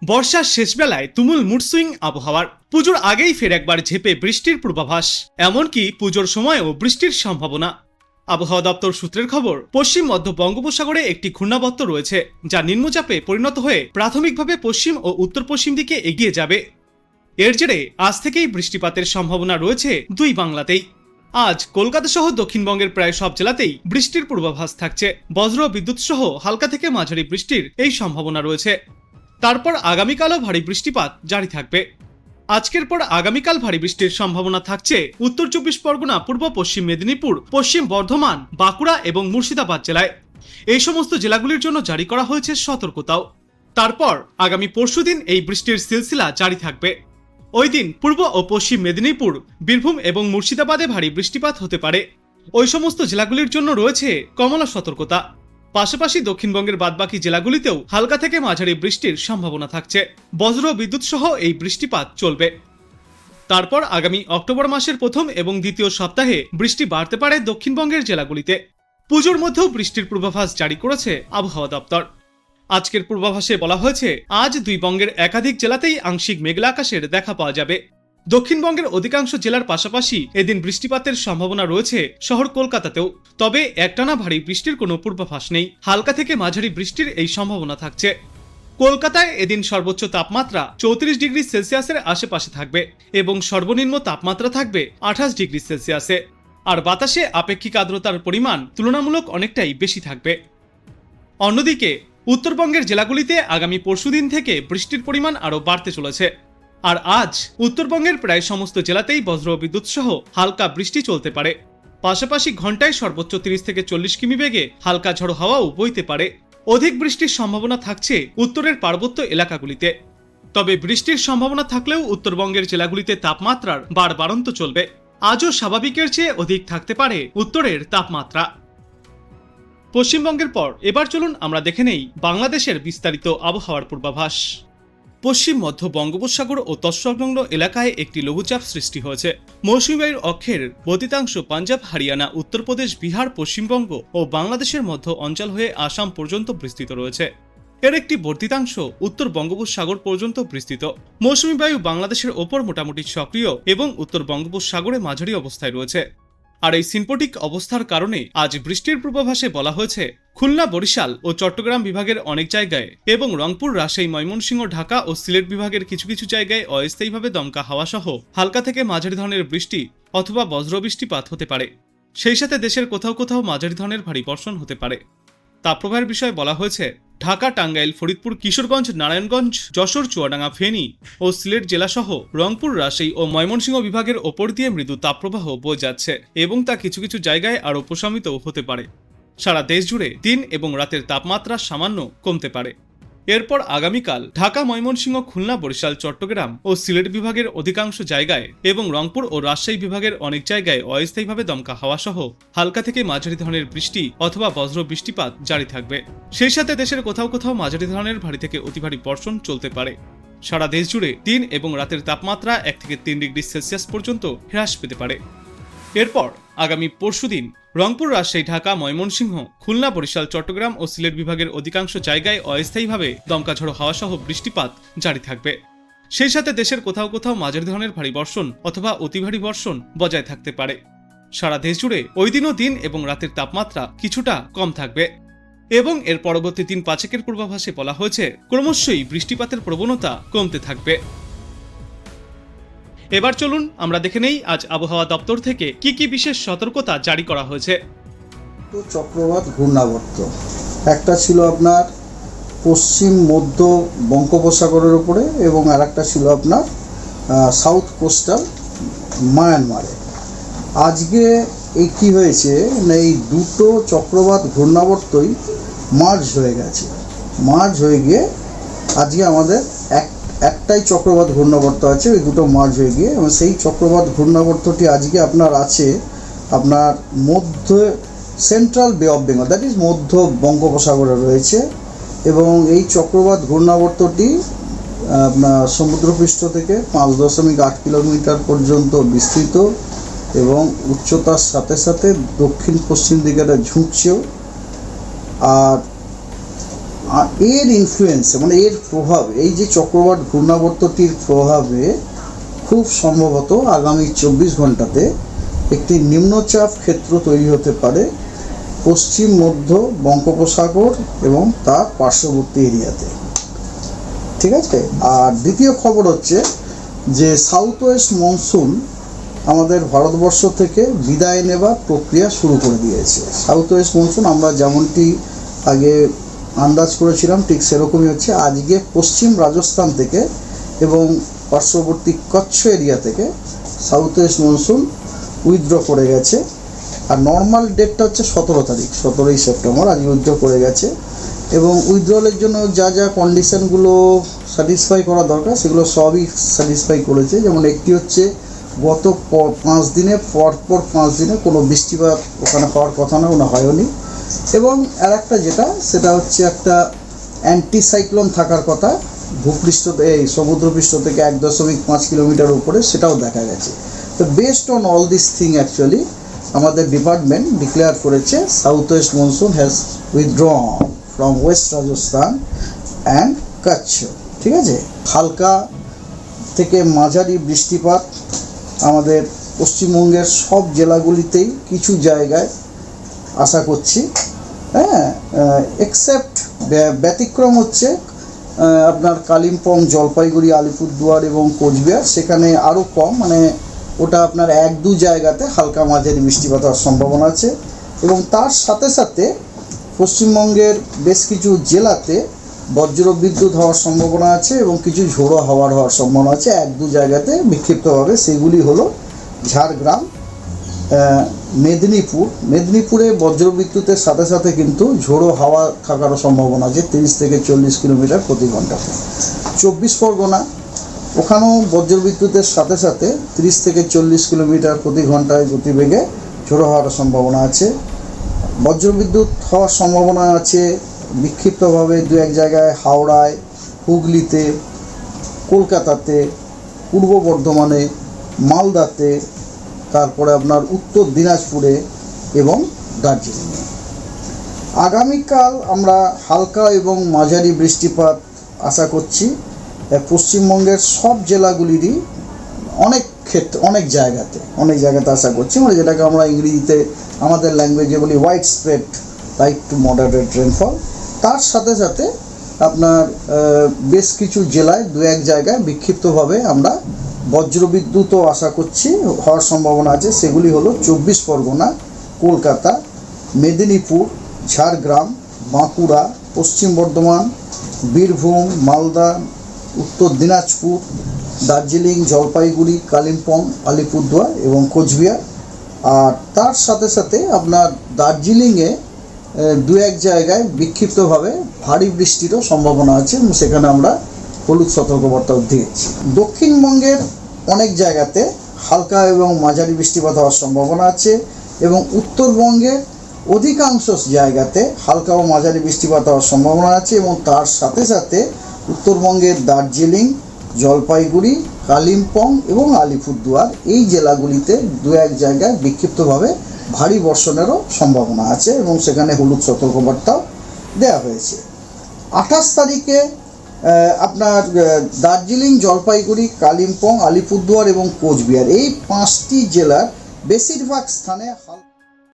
বর্ষার শেষ বেলায় তুমুল মুড সুইং আবহাওয়ার। পুজোর আগেই ফের একবার ঝেপে বৃষ্টির পূর্বাভাস, এমনকি পুজোর সময়ও বৃষ্টির সম্ভাবনা। আবহাওয়া দপ্তর সূত্রের খবর, পশ্চিম মধ্য বঙ্গোপসাগরে একটি ঘূর্ণাবর্ত রয়েছে, যা নিম্নচাপে পরিণত হয়ে প্রাথমিকভাবে পশ্চিম ও উত্তর পশ্চিম দিকে এগিয়ে যাবে। এর জেরে আজ থেকেই বৃষ্টিপাতের সম্ভাবনা রয়েছে দুই বাংলাতেই। আজ কলকাতা সহ দক্ষিণবঙ্গের প্রায় সব জেলাতেই বৃষ্টির পূর্বাভাস থাকছে। বজ্র বিদ্যুৎ সহ হালকা থেকে মাঝারি বৃষ্টির এই সম্ভাবনা রয়েছে। তারপর আগামীকালও ভারী বৃষ্টিপাত জারি থাকবে। আজকের পর আগামীকাল ভারী বৃষ্টির সম্ভাবনা থাকছে উত্তর চব্বিশ পরগনা, পূর্ব পশ্চিম মেদিনীপুর, পশ্চিম বর্ধমান, বাঁকুড়া এবং মুর্শিদাবাদ জেলায়। এই সমস্ত জেলাগুলির জন্য জারি করা হয়েছে সতর্কতাও। তারপর আগামী পরশুদিন এই বৃষ্টির সিলসিলা জারি থাকবে। ওই দিন পূর্ব ও পশ্চিম মেদিনীপুর, বীরভূম এবং মুর্শিদাবাদে ভারী বৃষ্টিপাত হতে পারে। ওই সমস্ত জেলাগুলির জন্য রয়েছে কমলা সতর্কতা। পাশাপাশি দক্ষিণবঙ্গের বাদবাকি জেলাগুলিতেও হালকা থেকে মাঝারি বৃষ্টির সম্ভাবনা থাকছে। বজ্র বিদ্যুৎ সহ এই বৃষ্টিপাত চলবে। তারপর আগামী অক্টোবর মাসের প্রথম এবং দ্বিতীয় সপ্তাহে বৃষ্টি বাড়তে পারে দক্ষিণবঙ্গের জেলাগুলিতে। পুজোর মধ্যেও বৃষ্টির পূর্বাভাস জারি করেছে আবহাওয়া দপ্তর। আজকের পূর্বাভাসে বলা হয়েছে, আজ দুই বঙ্গের একাধিক জেলাতেই আংশিক মেঘলা আকাশের দেখা পাওয়া যাবে। দক্ষিণবঙ্গের অধিকাংশ জেলার পাশাপাশি এদিন বৃষ্টিপাতের সম্ভাবনা রয়েছে শহর কলকাতাতেও। তবে একটানা ভারী বৃষ্টির কোনো পূর্বাভাস নেই। হালকা থেকে মাঝারি বৃষ্টির এই সম্ভাবনা থাকছে। কলকাতায় এদিন সর্বোচ্চ তাপমাত্রা 34 ডিগ্রি সেলসিয়াসের আশেপাশে থাকবে এবং সর্বনিম্ন তাপমাত্রা থাকবে 28 ডিগ্রি সেলসিয়াসে। আর বাতাসে আপেক্ষিক আর্দ্রতার পরিমাণ তুলনামূলক অনেকটাই বেশি থাকবে। অন্যদিকে উত্তরবঙ্গের জেলাগুলিতে আগামী পরশুদিন থেকে বৃষ্টির পরিমাণ আরও বাড়তে চলেছে। আর আজ উত্তরবঙ্গের প্রায় সমস্ত জেলাতেই বজ্র বিদ্যুৎ সহ হালকা বৃষ্টি চলতে পারে। পাশাপাশি ঘন্টায় সর্বোচ্চ 30 থেকে 40 কিমি বেগে হালকা ঝড়ো হাওয়াও বইতে পারে। অধিক বৃষ্টির সম্ভাবনা থাকছে উত্তরের পার্বত্য এলাকাগুলিতে। তবে বৃষ্টির সম্ভাবনা থাকলেও উত্তরবঙ্গের জেলাগুলিতে তাপমাত্রার বাড়ন্ত চলবে। আজও স্বাভাবিকের চেয়ে অধিক থাকতে পারে উত্তরের তাপমাত্রা। পশ্চিমবঙ্গের পর এবার চলুন আমরা দেখে নেই বাংলাদেশের বিস্তারিত আবহাওয়ার পূর্বাভাস। পশ্চিম মধ্য বঙ্গোপসাগর ও তৎসংলগ্ন এলাকায় একটি লঘুচাপ সৃষ্টি হয়েছে। মৌসুমী বায়ুর অক্ষের বর্ধিতাংশ পাঞ্জাব, হরিয়ানা, উত্তরপ্রদেশ, বিহার, পশ্চিমবঙ্গ ও বাংলাদেশের মধ্য অঞ্চল হয়ে আসাম পর্যন্ত বিস্তৃত রয়েছে। এর একটি বর্ধিতাংশ উত্তর বঙ্গোপসাগর পর্যন্ত বিস্তৃত। মৌসুমী বায়ু বাংলাদেশের ওপর মোটামুটি সক্রিয় এবং উত্তর বঙ্গোপসাগরে মাঝারি অবস্থায় রয়েছে। আর এই সিম্পটিক অবস্থার কারণে আজ বৃষ্টির পূর্বাভাসে বলা হয়েছে, খুলনা, বরিশাল ও চট্টগ্রাম বিভাগের অনেক জায়গায় এবং রংপুর, রাজশাহী, ময়মনসিংহ, ঢাকা ও সিলেট বিভাগের কিছু কিছু জায়গায় অস্থায়ীভাবে দমকা হাওয়া সহ হালকা থেকে মাঝারি ধরনের বৃষ্টি অথবা বজ্র বৃষ্টিপাত হতে পারে। সেই সাথে দেশের কোথাও কোথাও মাঝারি ধরনের ভারী বর্ষণ হতে পারে। তাপপ্রবাহের বিষয়ে বলা হয়েছে, ঢাকা, টাঙ্গাইল, ফরিদপুর, কিশোরগঞ্জ, নারায়ণগঞ্জ, যশোর, চুয়াডাঙ্গা, ফেনী ও সিলেট জেলাসহ রংপুর, রাজশাহী ও ময়মনসিংহ বিভাগের ওপর দিয়ে মৃদু তাপপ্রবাহ বয়ে যাচ্ছে এবং তা কিছু কিছু জায়গায় আরও প্রশমিতও হতে পারে। সারা দেশ জুড়ে দিন এবং রাতের তাপমাত্রা সামান্য কমতে পারে। এরপর আগামীকাল ঢাকা, ময়মনসিংহ, খুলনা, বরিশাল, চট্টগ্রাম ও সিলেট বিভাগের অধিকাংশ জায়গায় এবং রংপুর ও রাজশাহী বিভাগের অনেক জায়গায় অস্থায়ীভাবে দমকা হাওয়া সহ হালকা থেকে মাঝারি ধরনের বৃষ্টি অথবা বজ্র বৃষ্টিপাত জারি থাকবে। সেই সাথে দেশের কোথাও কোথাও মাঝারি ধরনের ভারী থেকে অতি ভারী বর্ষণ চলতে পারে। সারা দেশ জুড়ে দিন এবং রাতের তাপমাত্রা 1 থেকে 3 ডিগ্রি সেলসিয়াস পর্যন্ত হ্রাস পেতে পারে। এরপর আগামী পরশুদিন রংপুর, রাজশাহী, ঢাকা, ময়মনসিংহ, খুলনা, বরিশাল, চট্টগ্রাম ও সিলেট বিভাগের অধিকাংশ জায়গায় অস্থায়ীভাবে দমকা ঝড়ো হাওয়া সহ বৃষ্টিপাত জারি থাকবে। সেই সাথে দেশের কোথাও কোথাও মাঝারি ধরনের ভারী বর্ষণ অথবা অতি ভারী বর্ষণ বজায় থাকতে পারে। সারা দেশ জুড়ে ওই দিনও দিন এবং রাতের তাপমাত্রা কিছুটা কম থাকবে। এবং এর পরবর্তী 3-5 পূর্বাভাসে বলা হয়েছে, ক্রমশই বৃষ্টিপাতের প্রবণতা কমতে থাকবে। এবার চলুন আমরা দেখে নেই আজ আবহাওয়া দপ্তর থেকে কি কি বিশেষ সতর্কতা জারি করা হয়েছে। তো চক্রবাত ঘূর্ণাবর্ত একটা ছিল আপনার পশ্চিম মধ্য বঙ্গোপসাগরের উপরে এবং আরেকটা ছিল আপনার সাউথ কোস্টাল মায়ানমারে। আজকে এই কী হয়েছে না, এই দুটো চক্রবাত ঘূর্ণাবর্তই মার্জ হয়ে গেছে। মার্জ হয়ে গিয়ে আজকে আমাদের একটাই চক্রবাত ঘূর্ণাবর্ত আছে, ওই দুটো মার্জ হয়ে গিয়ে, এবং সেই চক্রবাত ঘূর্ণাবর্তটি আজকে আপনার আছে আপনার মধ্য সেন্ট্রাল বে অফ বেঙ্গল, দ্যাট ইজ মধ্য বঙ্গোপসাগরে রয়েছে। এবং এই চক্রবাত ঘূর্ণাবর্তটি আপনার সমুদ্রপৃষ্ঠ থেকে 5.8 কিলোমিটার পর্যন্ত বিস্তৃত এবং উচ্চতার সাথে সাথে দক্ষিণ পশ্চিম দিকে ঝুঁকছেও। আর এর ইনফ্লুয়েন্সে মানে এর প্রভাবে এই যে চক্রবাত ঘূর্ণাবর্তটির প্রভাবে খুব সম্ভবত আগামী 24 ঘন্টাতে একটি নিম্নচাপ ক্ষেত্র তৈরি হতে পারে পশ্চিম মধ্য বঙ্গোপসাগর এবং তার পার্শ্ববর্তী এরিয়াতে। ঠিক আছে। আর দ্বিতীয় খবর হচ্ছে যে সাউথ ওয়েস্ট মনসুন আমাদের ভারতবর্ষ থেকে বিদায় নেবার প্রক্রিয়া শুরু করে দিয়েছে। সাউথ ওয়েস্ট মনসুন আমরা যেমনটি আগে আন্দাজ করেছিলাম ঠিক সেরকমই হচ্ছে। আজকে পশ্চিম রাজস্থান থেকে এবং পার্শ্ববর্তী কচ্ছ এরিয়া থেকে সাউথ ওয়েস্ট মনসুন উইথড্র করে গেছে। আর নর্মাল ডেটটা হচ্ছে 17 তারিখ, 17ই সেপ্টেম্বর। আজকে উইথড্র করে গেছে এবং উইথড্রলের জন্য যা যা কন্ডিশনগুলো স্যাটিসফাই করা দরকার সেগুলো সবই স্যাটিসফাই করেছে। যেমন একটি হচ্ছে গত 5 দিনে পরপর 5 দিনে কোনো বৃষ্টিপাত ওখানে হওয়ার কথা না, ওখানে হয়নি। এবং আর একটা যেটা সেটা হচ্ছে একটা অ্যান্টিসাইক্লোন থাকার কথা ভূপৃষ্ঠ এই সমুদ্রপৃষ্ঠ থেকে 1.5 কিলোমিটার উপরে, সেটাও দেখা গেছে। তো based on all this thing actually আমাদের ডিপার্টমেন্ট ডিক্লেয়ার করেছে south West monsoon has withdrawn from West Rajasthan and Kutch. ঠিক আছে। হালকা থেকে মাঝারি বৃষ্টিপাত আমাদের পশ্চিমবঙ্গের সব জেলাগুলিতেই কিছু জায়গায় আশা করছি। হ্যাঁ, এক্সেপ্ট ব্যতিক্রম হচ্ছে আপনার কালিম্পং, জলপাইগুড়ি, আলিপুরদুয়ার এবং কোচবিহার, সেখানে আরও কম, মানে ওটা আপনার 1-2 জায়গাতে হালকা মাঝারি বৃষ্টিপাত হওয়ার সম্ভাবনা আছে। এবং তার সাথে সাথে পশ্চিমবঙ্গের বেশ কিছু জেলাতে বজ্রবিদ্যুৎ হওয়ার সম্ভাবনা আছে এবং কিছু ঝোড়ো হওয়ার সম্ভাবনা আছে 1-2 জায়গাতে বিক্ষিপ্তভাবে। সেগুলি হলো ঝাড়গ্রাম, মেদিনীপুরে বজ্রবিদ্যুতের সাথে সাথে কিন্তু ঝোড়ো হাওয়া থাকারও সম্ভাবনা আছে 30 থেকে 40 কিলোমিটার প্রতি ঘন্টাতে। 24 পরগনা, ওখানেও বজ্রবিদ্যুতের সাথে সাথে 30 থেকে 40 কিলোমিটার প্রতি ঘন্টায় গতিবেগে ঝোড়ো হওয়ার সম্ভাবনা আছে। বজ্রবিদ্যুৎ হওয়ার সম্ভাবনা আছে বিক্ষিপ্তভাবে 2-1 জায়গায় হাওড়ায়, হুগলিতে, কলকাতাতে, পূর্ব বর্ধমানে, মালদাতে, তারপরে আপনার উত্তর দিনাজপুরে এবং দার্জিলিংয়ে। আগামীকাল আমরা হালকা এবং মাঝারি বৃষ্টিপাত আশা করছি পশ্চিমবঙ্গের সব জেলাগুলিরই অনেক জায়গাতে আশা করছি, মানে যেটাকে আমরা ইংরেজিতে আমাদের ল্যাঙ্গুয়েজে বলি wide spread light to moderate rainfall. তার সাথে সাথে আপনার বেশ কিছু জেলায় 2-1 জায়গায় বিক্ষিপ্তভাবে আমরা বজ্রবিদ্যুৎও আশা করছি হওয়ার সম্ভাবনা আছে। সেগুলি হলো 24 পরগনা, কলকাতা, মেদিনীপুর, ঝাড়গ্রাম, বাঁকুড়া, পশ্চিম বর্ধমান, বীরভূম, মালদা, উত্তর দিনাজপুর, দার্জিলিং, জলপাইগুড়ি, কালিম্পং, আলিপুরদুয়ার এবং কোচবিহার। আর তার সাথে সাথে আপনার দার্জিলিংয়ে 2-1 জায়গায় বিক্ষিপ্তভাবে ভারী বৃষ্টিরও সম্ভাবনা আছে এবং সেখানে আমরা হলুদ সতর্কবার্তাও দিয়েছি। দক্ষিণবঙ্গের অনেক জায়গাতে হালকা এবং মাঝারি বৃষ্টিপাত হওয়ার সম্ভাবনা আছে এবং উত্তরবঙ্গের অধিকাংশ জায়গাতে হালকা ও মাঝারি বৃষ্টিপাত হওয়ার সম্ভাবনা আছে এবং তার সাথে সাথে উত্তরবঙ্গের দার্জিলিং, জলপাইগুড়ি, কালিম্পং এবং আলিপুরদুয়ার এই জেলাগুলিতে 2-1 জায়গায় বিক্ষিপ্তভাবে ভারী বর্ষণেরও সম্ভাবনা আছে এবং সেখানে হলুদ সতর্কবার্তাও দেওয়া হয়েছে। 28 তারিখে আপনার দার্জিলিং, জলপাইগুড়ি, কালিম্পং, আলিপুরদুয়ার এবং কোচবিহার এই 5টি জেলার বেশিরভাগ স্থানে